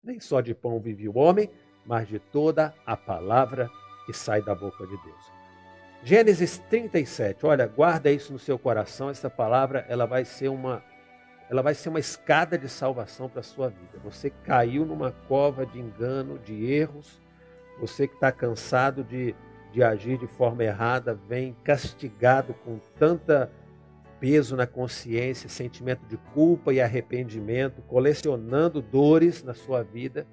Nem só de pão vive o homem, mas de toda a palavra que sai da boca de Deus. Gênesis 37, olha, guarda isso no seu coração, essa palavra ela vai ser uma escada de salvação para a sua vida. Você caiu numa cova de engano, de erros, você que está cansado de agir de forma errada, vem castigado com tanta peso na consciência, sentimento de culpa e arrependimento, colecionando dores na sua vida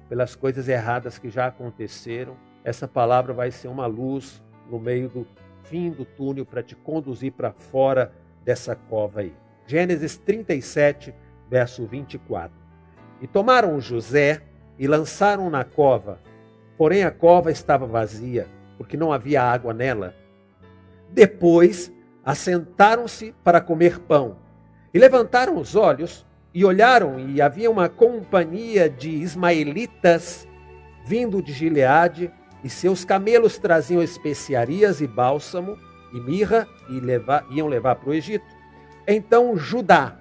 pelas coisas erradas que já aconteceram. Essa palavra vai ser uma luz no meio do fim do túnel para te conduzir para fora dessa cova aí. Gênesis 37, verso 24. E tomaram José e lançaram na cova, porém a cova estava vazia, porque não havia água nela. Depois assentaram-se para comer pão, e levantaram os olhos, e olharam, e havia uma companhia de ismaelitas vindo de Gileade, e seus camelos traziam especiarias e bálsamo, e mirra, e iam levar para o Egito. Então Judá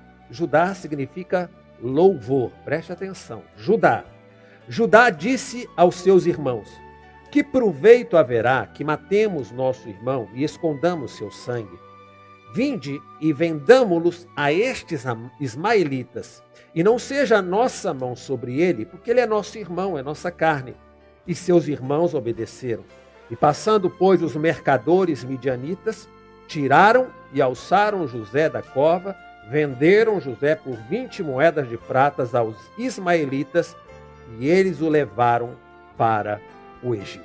significa louvor, preste atenção, Judá disse aos seus irmãos: que proveito haverá que matemos nosso irmão e escondamos seu sangue? Vinde e vendamo-los a estes ismaelitas, e não seja a nossa mão sobre ele, porque ele é nosso irmão, é nossa carne. E seus irmãos obedeceram. E passando, pois, os mercadores midianitas, tiraram e alçaram José da cova, venderam José por 20 moedas de pratas aos ismaelitas, e eles o levaram para o Egito.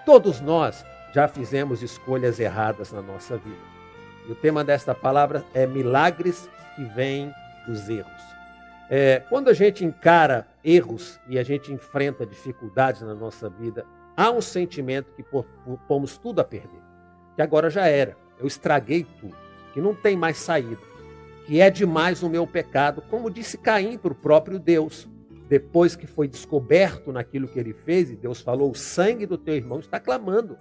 Todos nós já fizemos escolhas erradas na nossa vida. E o tema desta palavra é milagres que vêm dos erros. Quando a gente encara erros e a gente enfrenta dificuldades na nossa vida, há um sentimento que pomos tudo a perder. Que agora já era, eu estraguei tudo, que não tem mais saída, que é demais o meu pecado, como disse Caim para o próprio Deus. Depois que foi descoberto naquilo que ele fez, e Deus falou, o sangue do teu irmão está clamando.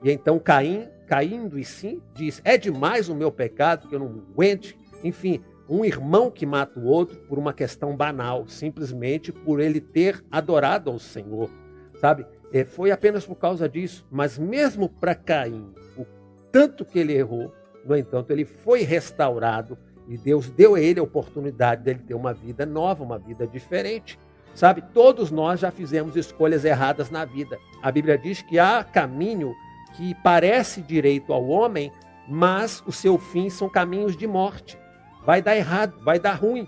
E então Caim, caindo em si, diz, é demais o meu pecado, que eu não aguente. Enfim, um irmão que mata o outro por uma questão banal, simplesmente por ele ter adorado ao Senhor, sabe? Foi apenas por causa disso, mas mesmo para Caim, o tanto que ele errou, no entanto, ele foi restaurado, e Deus deu a ele a oportunidade de ele ter uma vida nova, uma vida diferente. Sabe, todos nós já fizemos escolhas erradas na vida. A Bíblia diz que há caminho que parece direito ao homem, mas o seu fim são caminhos de morte. Vai dar errado, vai dar ruim.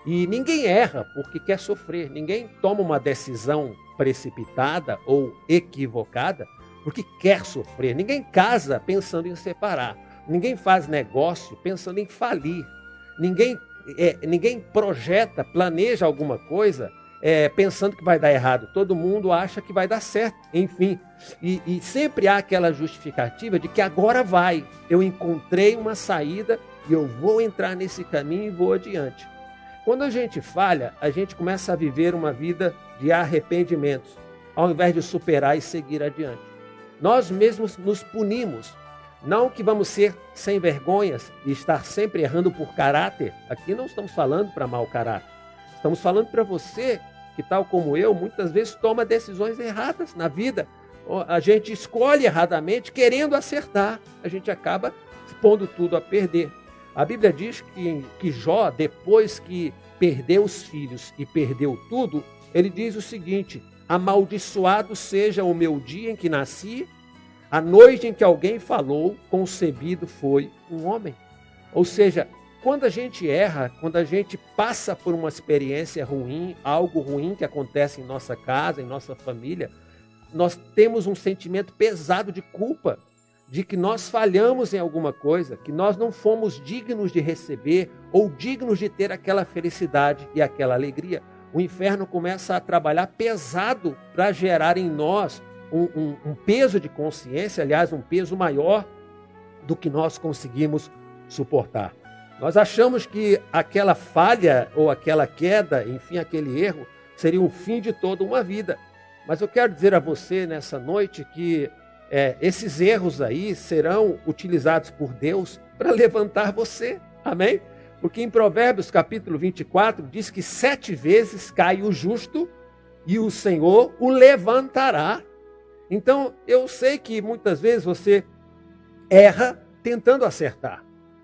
E ninguém erra porque quer sofrer. Ninguém toma uma decisão precipitada ou equivocada porque quer sofrer. Ninguém casa pensando em separar. Ninguém faz negócio pensando em falir. Ninguém projeta, planeja alguma coisa pensando que vai dar errado. Todo mundo acha que vai dar certo. Enfim, e sempre há aquela justificativa de que agora vai. Eu encontrei uma saída e eu vou entrar nesse caminho e vou adiante. Quando a gente falha, a gente começa a viver uma vida de arrependimentos, ao invés de superar e seguir adiante. Nós mesmos nos punimos. Não que vamos ser sem vergonhas e estar sempre errando por caráter. Aqui não estamos falando para mau caráter. Estamos falando para você que, tal como eu, muitas vezes toma decisões erradas na vida. A gente escolhe erradamente, querendo acertar. A gente acaba pondo tudo a perder. A Bíblia diz que Jó, depois que perdeu os filhos e perdeu tudo, ele diz o seguinte: amaldiçoado seja o meu dia em que nasci, a noite em que alguém falou, concebido foi um homem. Ou seja, quando a gente erra, quando a gente passa por uma experiência ruim, algo ruim que acontece em nossa casa, em nossa família, nós temos um sentimento pesado de culpa, de que nós falhamos em alguma coisa, que nós não fomos dignos de receber ou dignos de ter aquela felicidade e aquela alegria. O inferno começa a trabalhar pesado para gerar em nós um peso de consciência, aliás, um peso maior do que nós conseguimos suportar. Nós achamos que aquela falha ou aquela queda, enfim, aquele erro, seria o fim de toda uma vida. Mas eu quero dizer a você nessa noite que esses erros aí serão utilizados por Deus para levantar você, amém? Porque em Provérbios capítulo 24 diz que 7 vezes cai o justo e o Senhor o levantará. Então eu sei que muitas vezes você erra tentando acertar.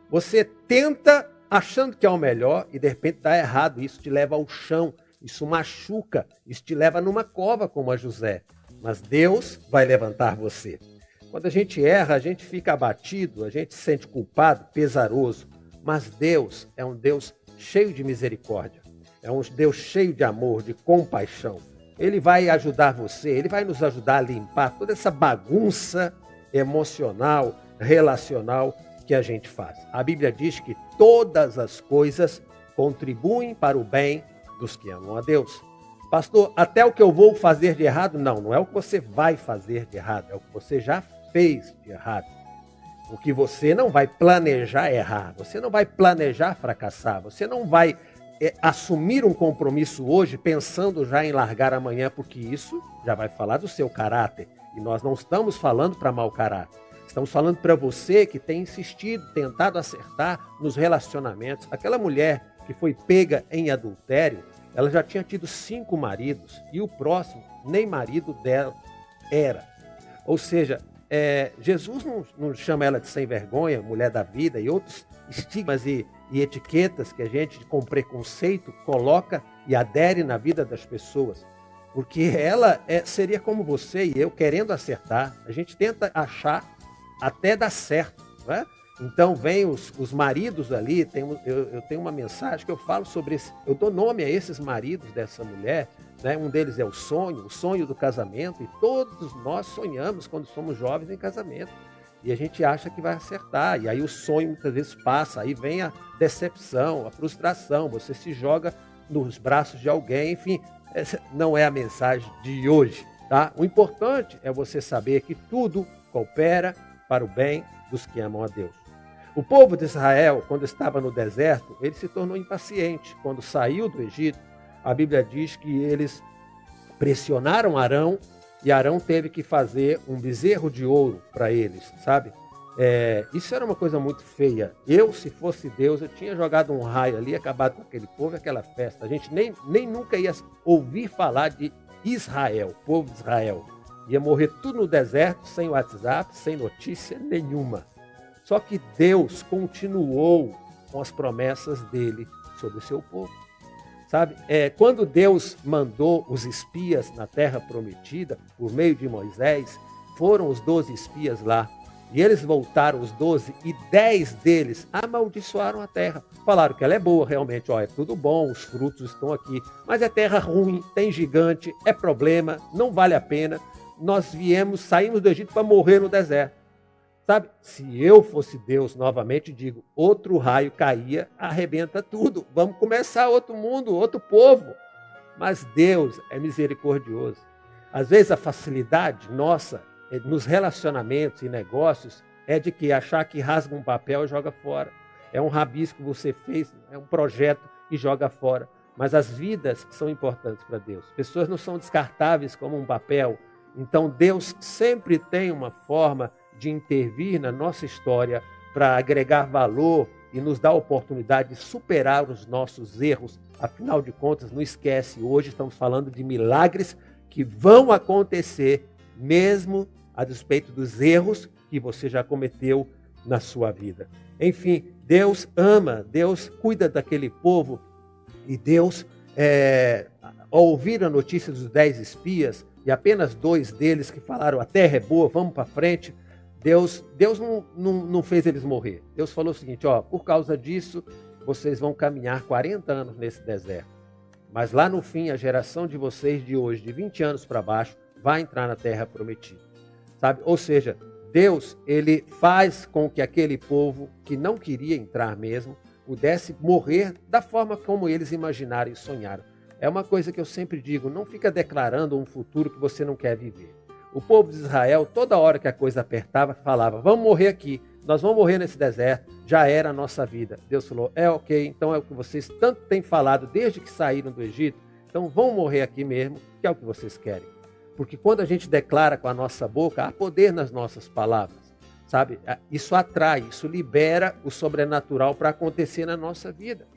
Você tenta achando que é o melhor e de repente está errado. Isso te leva ao chão, isso machuca, isso te leva numa cova como a José. Mas Deus vai levantar você. Quando a gente erra, a gente fica abatido, a gente se sente culpado, pesaroso. Mas Deus é um Deus cheio de misericórdia. É um Deus cheio de amor, de compaixão. Ele vai ajudar você, ele vai nos ajudar a limpar toda essa bagunça emocional, relacional que a gente faz. A Bíblia diz que todas as coisas contribuem para o bem dos que amam a Deus. Pastor, até o que eu vou fazer de errado? Não, não é o que você vai fazer de errado, é o que você já fez de errado. O que você não vai planejar errar, você não vai planejar fracassar, você não vai assumir um compromisso hoje pensando já em largar amanhã, porque isso já vai falar do seu caráter. E nós não estamos falando para mau caráter. Estamos falando para você que tem insistido, tentado acertar nos relacionamentos. Aquela mulher que foi pega em adultério, ela já tinha tido 5 maridos e o próximo nem marido dela era. Ou seja, Jesus não chama ela de sem vergonha, mulher da vida e outros estigmas e etiquetas que a gente com preconceito coloca e adere na vida das pessoas. Porque ela seria como você e eu, querendo acertar. A gente tenta achar até dar certo, não é? Então vem os maridos ali, eu tenho uma mensagem que eu falo sobre isso, eu dou nome a esses maridos dessa mulher, né? Um deles é o sonho do casamento, e todos nós sonhamos quando somos jovens em casamento. E a gente acha que vai acertar, e aí o sonho muitas vezes passa, aí vem a decepção, a frustração, você se joga nos braços de alguém, enfim, essa não é a mensagem de hoje, tá? O importante é você saber que tudo coopera para o bem dos que amam a Deus. O povo de Israel, quando estava no deserto, ele se tornou impaciente. Quando saiu do Egito, a Bíblia diz que eles pressionaram Arão e Arão teve que fazer um bezerro de ouro para eles, sabe? Isso era uma coisa muito feia. Eu, se fosse Deus, eu tinha jogado um raio ali, acabado com aquele povo, aquela festa. A gente nem nunca ia ouvir falar de Israel, povo de Israel. Ia morrer tudo no deserto, sem WhatsApp, sem notícia nenhuma. Só que Deus continuou com as promessas dele sobre o seu povo. Sabe? Quando Deus mandou os espias na terra prometida, por meio de Moisés, foram os 12 espias lá. E eles voltaram, os 12, e 10 deles amaldiçoaram a terra. Falaram que ela é boa, realmente, é tudo bom, os frutos estão aqui. Mas é terra ruim, tem gigante, é problema, não vale a pena. Nós saímos do Egito para morrer no deserto. Sabe, se eu fosse Deus, novamente digo, outro raio caía, arrebenta tudo. Vamos começar outro mundo, outro povo. Mas Deus é misericordioso. Às vezes a facilidade nossa nos relacionamentos e negócios é de que achar que rasga um papel e joga fora. É um rabisco que você fez, é um projeto e joga fora. Mas as vidas são importantes para Deus. Pessoas não são descartáveis como um papel. Então Deus sempre tem uma forma de intervir na nossa história para agregar valor e nos dar a oportunidade de superar os nossos erros. Afinal de contas, não esquece, hoje estamos falando de milagres que vão acontecer mesmo a despeito dos erros que você já cometeu na sua vida. Enfim, Deus ama, Deus cuida daquele povo e Deus, ao ouvir a notícia dos 10 espias, e apenas 2 deles que falaram, a terra é boa, vamos para frente, Deus não fez eles morrer. Deus falou o seguinte, por causa disso, vocês vão caminhar 40 anos nesse deserto. Mas lá no fim, a geração de vocês de hoje, de 20 anos para baixo, vai entrar na terra prometida. Sabe? Ou seja, Deus, ele faz com que aquele povo que não queria entrar mesmo, pudesse morrer da forma como eles imaginaram e sonharam. É uma coisa que eu sempre digo, não fica declarando um futuro que você não quer viver. O povo de Israel, toda hora que a coisa apertava, falava, vamos morrer aqui, nós vamos morrer nesse deserto, já era a nossa vida. Deus falou, ok, então é o que vocês tanto têm falado desde que saíram do Egito, então vão morrer aqui mesmo, que é o que vocês querem. Porque quando a gente declara com a nossa boca, há poder nas nossas palavras. sabe? Isso atrai, isso libera o sobrenatural para acontecer na nossa vida.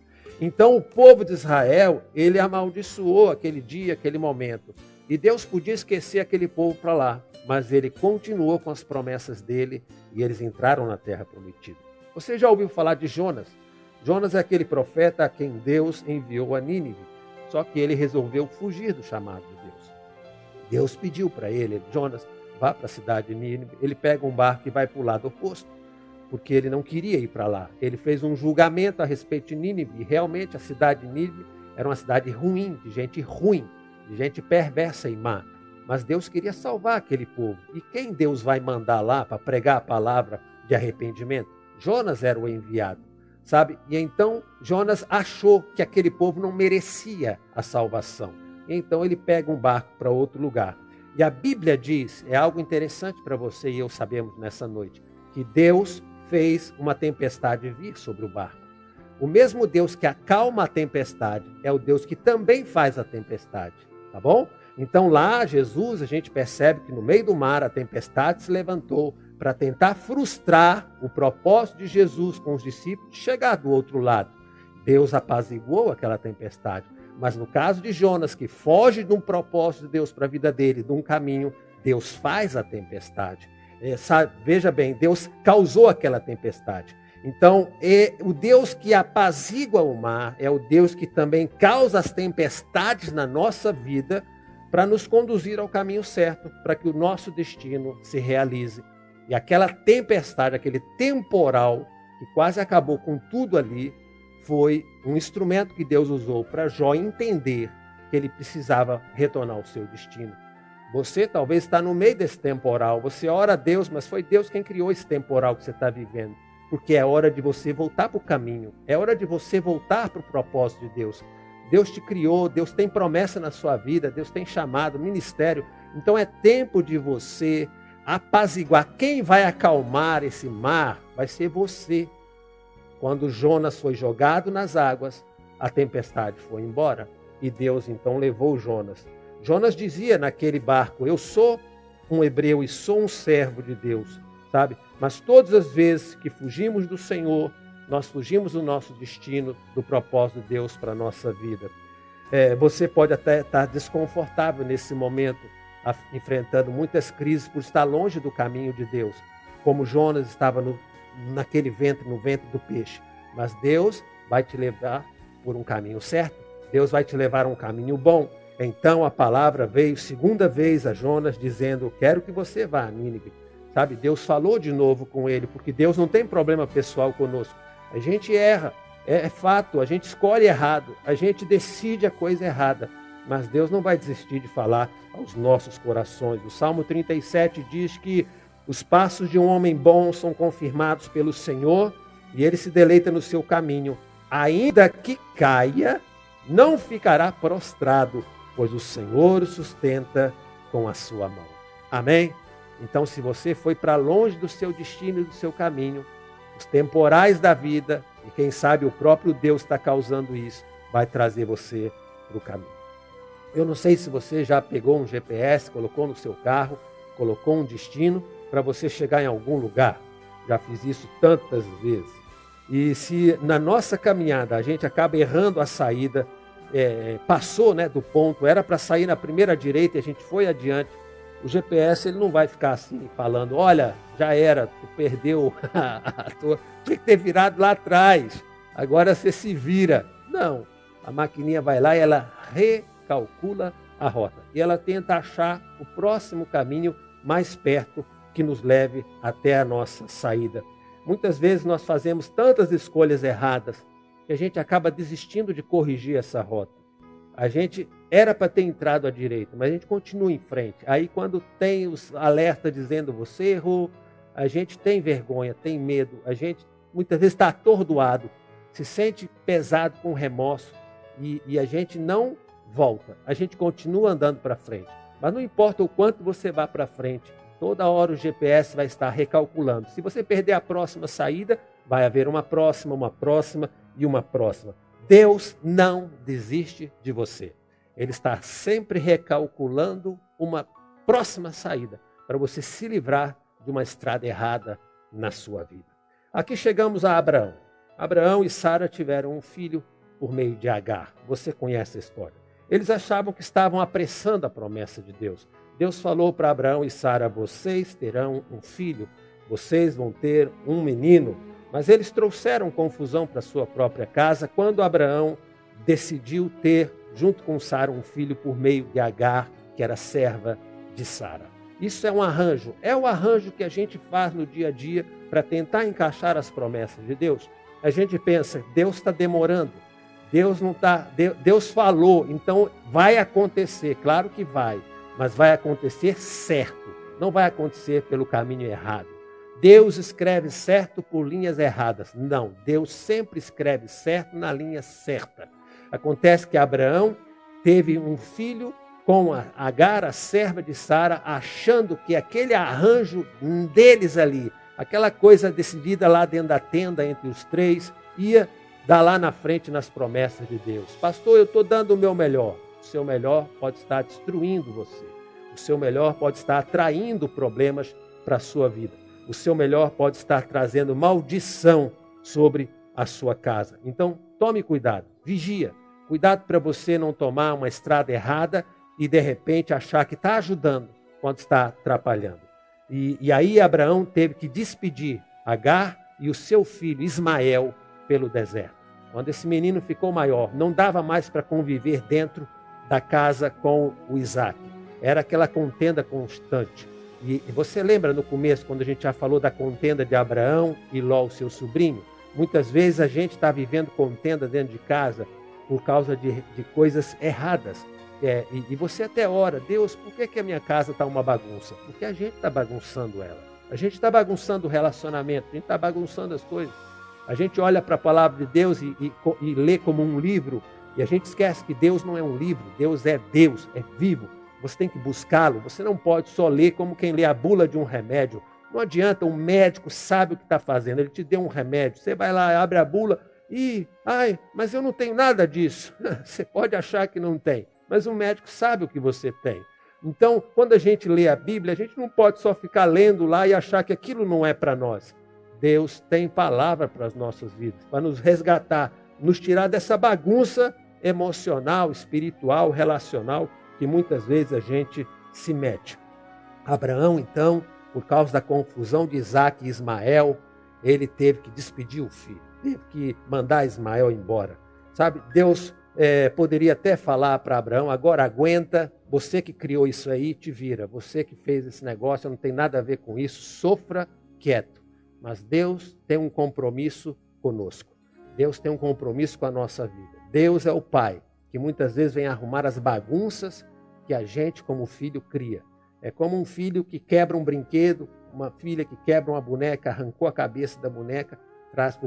Então o povo de Israel, ele amaldiçoou aquele dia, aquele momento. E Deus podia esquecer aquele povo para lá, mas ele continuou com as promessas dele e eles entraram na terra prometida. Você já ouviu falar de Jonas? Jonas é aquele profeta a quem Deus enviou a Nínive, só que ele resolveu fugir do chamado de Deus. Deus pediu para ele, Jonas, vá para a cidade de Nínive. Ele pega um barco e vai para o lado oposto, porque ele não queria ir para lá. Ele fez um julgamento a respeito de Nínive, e realmente a cidade de Nínive era uma cidade ruim, de gente perversa e má. Mas Deus queria salvar aquele povo. E quem Deus vai mandar lá para pregar a palavra de arrependimento? Jonas era o enviado, sabe? E então Jonas achou que aquele povo não merecia a salvação. E então ele pega um barco para outro lugar. E a Bíblia diz, é algo interessante para você e eu sabemos nessa noite, que Deus fez uma tempestade vir sobre o barco. O mesmo Deus que acalma a tempestade é o Deus que também faz a tempestade, tá bom? Então lá, Jesus, a gente percebe que no meio do mar a tempestade se levantou para tentar frustrar o propósito de Jesus com os discípulos de chegar do outro lado. Deus apaziguou aquela tempestade. Mas no caso de Jonas, que foge de um propósito de Deus para a vida dele, de um caminho, Deus faz a tempestade. Veja bem, Deus causou aquela tempestade. Então, o Deus que apazigua o mar é o Deus que também causa as tempestades na nossa vida para nos conduzir ao caminho certo, para que o nosso destino se realize. E aquela tempestade, aquele temporal que quase acabou com tudo ali, foi um instrumento que Deus usou para Jó entender que ele precisava retornar ao seu destino. Você talvez está no meio desse temporal, você ora a Deus, mas foi Deus quem criou esse temporal que você está vivendo. Porque é hora de você voltar para o caminho, é hora de você voltar para o propósito de Deus. Deus te criou, Deus tem promessa na sua vida, Deus tem chamado, ministério. Então é tempo de você apaziguar. Quem vai acalmar esse mar vai ser você. Quando Jonas foi jogado nas águas, a tempestade foi embora. E Deus então levou Jonas. Jonas dizia naquele barco, eu sou um hebreu e sou um servo de Deus, sabe? Mas todas as vezes que fugimos do Senhor, nós fugimos do nosso destino, do propósito de Deus para a nossa vida. Você pode até estar desconfortável nesse momento, enfrentando muitas crises por estar longe do caminho de Deus, como Jonas estava naquele ventre, no ventre do peixe. Mas Deus vai te levar por um caminho certo. Deus vai te levar a um caminho bom. Então a palavra veio segunda vez a Jonas dizendo, quero que você vá a Nínive. Sabe, Deus falou de novo com ele, porque Deus não tem problema pessoal conosco. A gente erra, é fato, a gente escolhe errado, a gente decide a coisa errada. Mas Deus não vai desistir de falar aos nossos corações. O Salmo 37 diz que os passos de um homem bom são confirmados pelo Senhor e ele se deleita no seu caminho. Ainda que caia, não ficará prostrado, pois o Senhor o sustenta com a sua mão. Amém? Então, se você foi para longe do seu destino e do seu caminho, os temporais da vida, e quem sabe o próprio Deus está causando isso, vai trazer você para o caminho. Eu não sei se você já pegou um GPS, colocou no seu carro, colocou um destino para você chegar em algum lugar. Já fiz isso tantas vezes. E se na nossa caminhada a gente acaba errando a saída, passou do ponto, era para sair na primeira direita e a gente foi adiante, o GPS ele não vai ficar assim falando, olha, já era, tu perdeu, tinha que ter virado lá atrás, agora você se vira. Não, a maquininha vai lá e ela recalcula a rota. E ela tenta achar o próximo caminho mais perto que nos leve até a nossa saída. Muitas vezes nós fazemos tantas escolhas erradas que a gente acaba desistindo de corrigir essa rota. A gente era para ter entrado à direita, mas a gente continua em frente. Aí quando tem os alertas dizendo você errou, a gente tem vergonha, tem medo, a gente muitas vezes está atordoado, se sente pesado com remorso e a gente não volta. A gente continua andando para frente. Mas não importa o quanto você vá para frente, toda hora o GPS vai estar recalculando. Se você perder a próxima saída, vai haver uma próxima e uma próxima. Deus não desiste de você. Ele está sempre recalculando uma próxima saída para você se livrar de uma estrada errada na sua vida. Aqui chegamos a Abraão. Abraão e Sara tiveram um filho por meio de Agar. Você conhece a história. Eles achavam que estavam apressando a promessa de Deus. Deus falou para Abraão e Sara: vocês terão um filho, vocês vão ter um menino. Mas eles trouxeram confusão para sua própria casa quando Abraão decidiu ter, junto com Sara, um filho por meio de Agar, que era serva de Sara. Isso é um arranjo. É o arranjo que a gente faz no dia a dia para tentar encaixar as promessas de Deus. A gente pensa, Deus está demorando. Deus não está. Deus falou, então vai acontecer. Claro que vai, mas vai acontecer certo. Não vai acontecer pelo caminho errado. Deus escreve certo por linhas erradas. Não, Deus sempre escreve certo na linha certa. Acontece que Abraão teve um filho com a Agar, a serva de Sara, achando que aquele arranjo deles ali, aquela coisa decidida lá dentro da tenda entre os três, ia dar lá na frente nas promessas de Deus. Pastor, eu estou dando o meu melhor. O seu melhor pode estar destruindo você. O seu melhor pode estar atraindo problemas para a sua vida. O seu melhor pode estar trazendo maldição sobre a sua casa. Então, tome cuidado, vigia. Cuidado para você não tomar uma estrada errada e, de repente, achar que está ajudando quando está atrapalhando. E aí Abraão teve que despedir Agar e o seu filho Ismael pelo deserto. Quando esse menino ficou maior, não dava mais para conviver dentro da casa com o Isaac. Era aquela contenda constante. E você lembra no começo, quando a gente já falou da contenda de Abraão e Ló, o seu sobrinho? Muitas vezes a gente está vivendo contenda dentro de casa por causa de coisas erradas. E você até ora, Deus, por que a minha casa está uma bagunça? Porque a gente está bagunçando ela. A gente está bagunçando o relacionamento, a gente está bagunçando as coisas. A gente olha para a palavra de Deus e lê como um livro, e a gente esquece que Deus não é um livro, Deus, é vivo. Você tem que buscá-lo, você não pode só ler como quem lê a bula de um remédio. Não adianta, um médico sabe o que está fazendo, ele te deu um remédio, você vai lá, abre a bula e, mas eu não tenho nada disso. Você pode achar que não tem, mas o médico sabe o que você tem. Então, quando a gente lê a Bíblia, a gente não pode só ficar lendo lá e achar que aquilo não é para nós. Deus tem palavra para as nossas vidas, para nos resgatar, nos tirar dessa bagunça emocional, espiritual, relacional, que muitas vezes a gente se mete. Abraão, então, por causa da confusão de Isaac e Ismael, ele teve que despedir o filho, teve que mandar Ismael embora. Sabe, Deus poderia até falar para Abraão, agora aguenta, você que criou isso aí, te vira, você que fez esse negócio, não tem nada a ver com isso, sofra quieto. Mas Deus tem um compromisso conosco. Deus tem um compromisso com a nossa vida. Deus é o Pai, que muitas vezes vem arrumar as bagunças que a gente, como filho, cria. É como um filho que quebra um brinquedo, uma filha que quebra uma boneca, arrancou a cabeça da boneca, traz para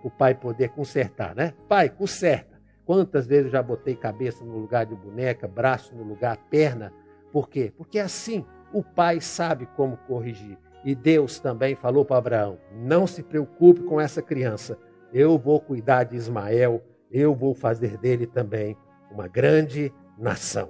o pai poder consertar, né? Pai, conserta. Quantas vezes eu já botei cabeça no lugar de boneca, braço no lugar, perna? Por quê? Porque assim o pai sabe como corrigir. E Deus também falou para Abraão, não se preocupe com essa criança, eu vou cuidar de Ismael, eu vou fazer dele também uma grande nação.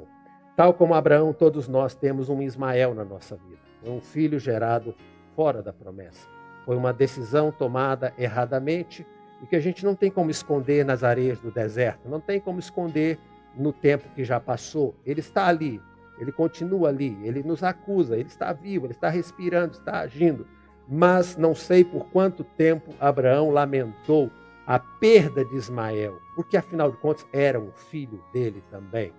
Tal como Abraão, todos nós temos um Ismael na nossa vida, um filho gerado fora da promessa. Foi uma decisão tomada erradamente e que a gente não tem como esconder nas areias do deserto, não tem como esconder no tempo que já passou. Ele está ali, ele continua ali, ele nos acusa, ele está vivo, ele está respirando, está agindo. Mas não sei por quanto tempo Abraão lamentou a perda de Ismael, porque afinal de contas era um filho dele também.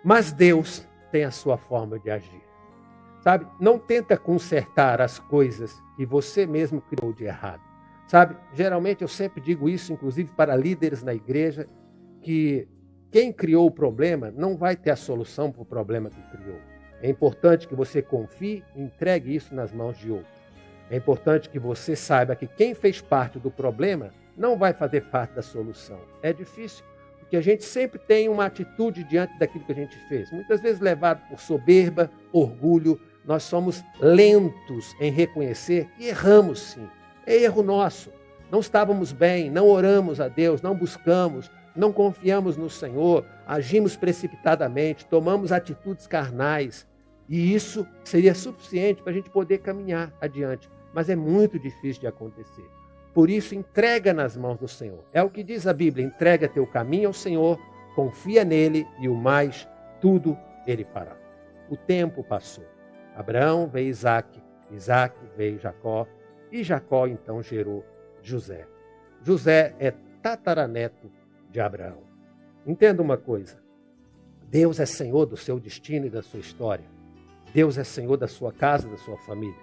Mas Deus tem a sua forma de agir. Sabe, não tenta consertar as coisas que você mesmo criou de errado. Sabe, geralmente eu sempre digo isso, inclusive para líderes na igreja, que quem criou o problema não vai ter a solução para o problema que criou. É importante que você confie e entregue isso nas mãos de outro. É importante que você saiba que quem fez parte do problema não vai fazer parte da solução. É difícil, porque a gente sempre tem uma atitude diante daquilo que a gente fez. Muitas vezes levado por soberba, orgulho, nós somos lentos em reconhecer que erramos sim. É erro nosso. Não estávamos bem, não oramos a Deus, não buscamos, não confiamos no Senhor, agimos precipitadamente, tomamos atitudes carnais. E isso seria suficiente para a gente poder caminhar adiante. mas é muito difícil de acontecer. Por isso, entrega nas mãos do Senhor. É o que diz a Bíblia, entrega teu caminho ao Senhor, confia nele e o mais, tudo ele fará. O tempo passou. Abraão veio Isaque, Isaque veio Jacó, e Jacó então gerou José. José é tataraneto de Abraão. Entenda uma coisa, Deus é Senhor do seu destino e da sua história. Deus é Senhor da sua casa, da sua família.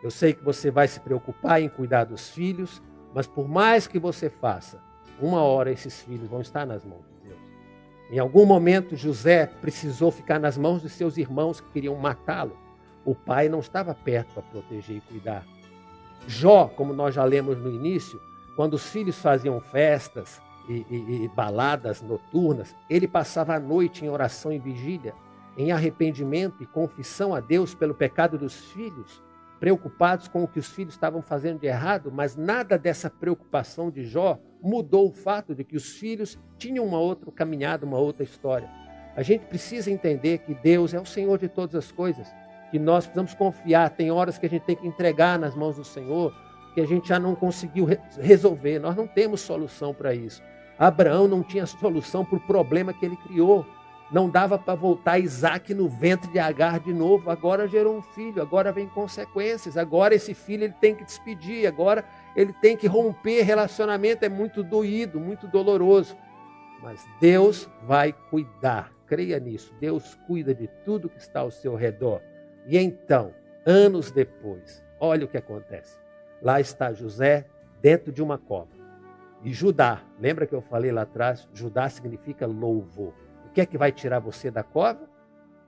Eu sei que você vai se preocupar em cuidar dos filhos, mas por mais que você faça, uma hora esses filhos vão estar nas mãos de Deus. Em algum momento, José precisou ficar nas mãos de seus irmãos que queriam matá-lo. O pai não estava perto para proteger e cuidar. Jó, como nós já lemos no início, quando os filhos faziam festas e baladas noturnas, ele passava a noite em oração e vigília, em arrependimento e confissão a Deus pelo pecado dos filhos, preocupados com o que os filhos estavam fazendo de errado, mas nada dessa preocupação de Jó mudou o fato de que os filhos tinham uma outra caminhada, uma outra história. A gente precisa entender que Deus é o Senhor de todas as coisas, que nós precisamos confiar. Tem horas que a gente tem que entregar nas mãos do Senhor, que a gente já não conseguiu resolver. Nós não temos solução para isso. Abraão não tinha solução para o problema que ele criou. Não dava para voltar Isaque no ventre de Agar de novo. Agora gerou um filho, agora vem consequências. Agora esse filho ele tem que despedir, agora ele tem que romper relacionamento. É muito doído, muito doloroso. Mas Deus vai cuidar. Creia nisso. Deus cuida de tudo que está ao seu redor. E então, anos depois, olha o que acontece. Lá está José dentro de uma cova. E Judá, lembra que eu falei lá atrás? Judá significa louvor. O que é que vai tirar você da cova?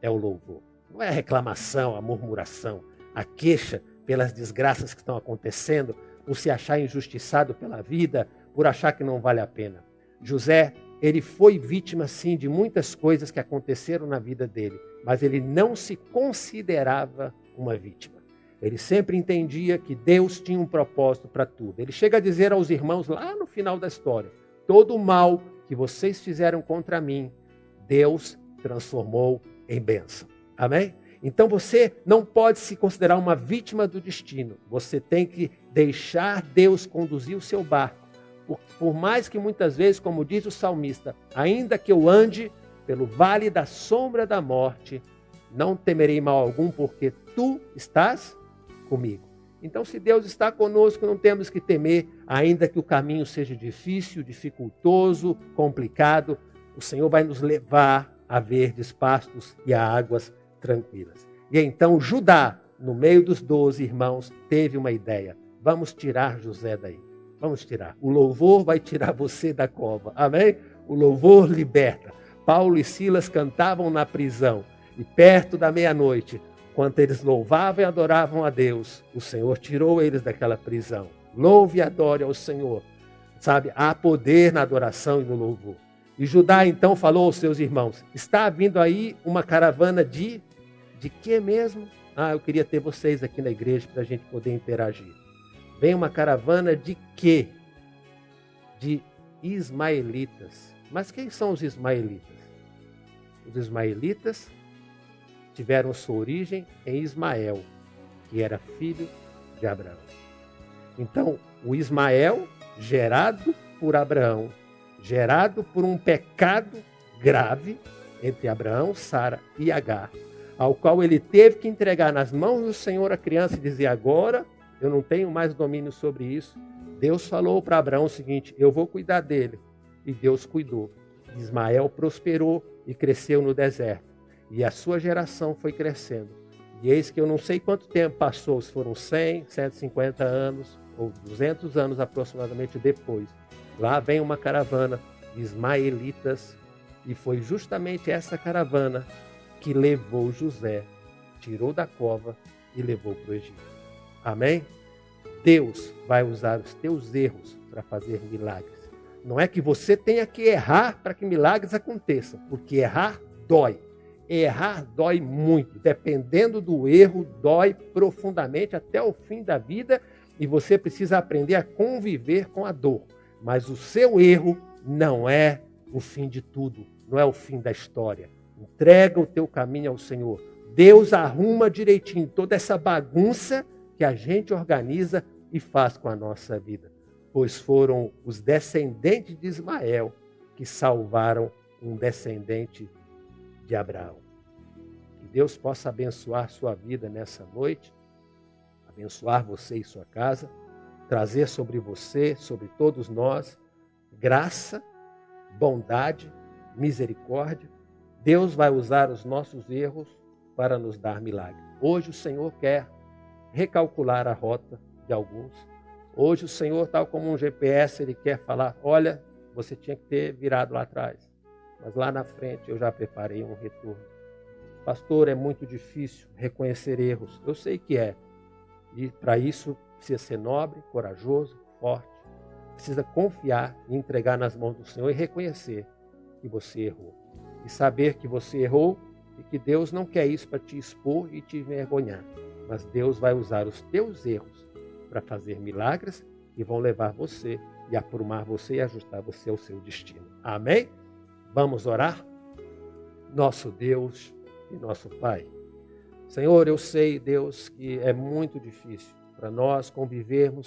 É o louvor. Não é a reclamação, a murmuração, a queixa pelas desgraças que estão acontecendo, por se achar injustiçado pela vida, por achar que não vale a pena. José, ele foi vítima, sim, de muitas coisas que aconteceram na vida dele, mas ele não se considerava uma vítima. Ele sempre entendia que Deus tinha um propósito para tudo. Ele chega a dizer aos irmãos lá no final da história: todo o mal que vocês fizeram contra mim, Deus transformou em bênção. Amém? Então você não pode se considerar uma vítima do destino. Você tem que deixar Deus conduzir o seu barco. Por mais que muitas vezes, como diz o salmista, ainda que eu ande pelo vale da sombra da morte, não temerei mal algum, porque tu estás comigo. Então, se Deus está conosco, não temos que temer, ainda que o caminho seja difícil, dificultoso, complicado. O Senhor vai nos levar a verdes pastos e a águas tranquilas. E então Judá, no meio dos 12 irmãos, teve uma ideia: vamos tirar José daí. Vamos tirar. O louvor vai tirar você da cova. Amém? O louvor liberta. Paulo e Silas cantavam na prisão. E perto da meia-noite, quando eles louvavam e adoravam a Deus, o Senhor tirou eles daquela prisão. Louve e adore ao Senhor. Sabe, há poder na adoração e no louvor. E Judá então falou aos seus irmãos: está vindo aí uma caravana de quê mesmo? Eu queria ter vocês aqui na igreja para a gente poder interagir. Vem uma caravana de quê? De ismaelitas. Mas quem são os ismaelitas? Os ismaelitas tiveram sua origem em Ismael, que era filho de Abraão. Então, o Ismael, gerado por Abraão, gerado por um pecado grave entre Abraão, Sara e Agar, ao qual ele teve que entregar nas mãos do Senhor a criança e dizer: agora eu não tenho mais domínio sobre isso. Deus falou para Abraão o seguinte: eu vou cuidar dele. E Deus cuidou. Ismael prosperou e cresceu no deserto. E a sua geração foi crescendo. E eis que eu não sei quanto tempo passou, se foram 100, 150 anos, ou 200 anos aproximadamente depois. Lá vem uma caravana de ismaelitas, e foi justamente essa caravana que levou José, tirou da cova e levou para o Egito. Amém? Deus vai usar os teus erros para fazer milagres. Não é que você tenha que errar para que milagres aconteçam, porque errar dói. Errar dói muito. Dependendo do erro, dói profundamente até o fim da vida, e você precisa aprender a conviver com a dor. Mas o seu erro não é o fim de tudo, não é o fim da história. Entrega o teu caminho ao Senhor. Deus arruma direitinho toda essa bagunça que a gente organiza e faz com a nossa vida, pois foram os descendentes de Ismael que salvaram um descendente de Abraão. Que Deus possa abençoar sua vida nessa noite, abençoar você e sua casa, trazer sobre você, sobre todos nós, graça, bondade, misericórdia. Deus vai usar os nossos erros para nos dar milagre. Hoje o Senhor quer recalcular a rota de alguns. Hoje o Senhor, tal como um GPS, Ele quer falar, olha, você tinha que ter virado lá atrás, mas lá na frente eu já preparei um retorno. Pastor, é muito difícil reconhecer erros. Eu sei que é. E para isso precisa ser nobre, corajoso, forte. Precisa confiar e entregar nas mãos do Senhor e reconhecer que você errou. E saber que você errou e que Deus não quer isso para te expor e te envergonhar. Mas Deus vai usar os teus erros para fazer milagres e vão levar você e aprumar você e ajustar você ao seu destino. Amém? Vamos orar? Nosso Deus e nosso Pai. Senhor, eu sei, Deus, que é muito difícil para nós convivermos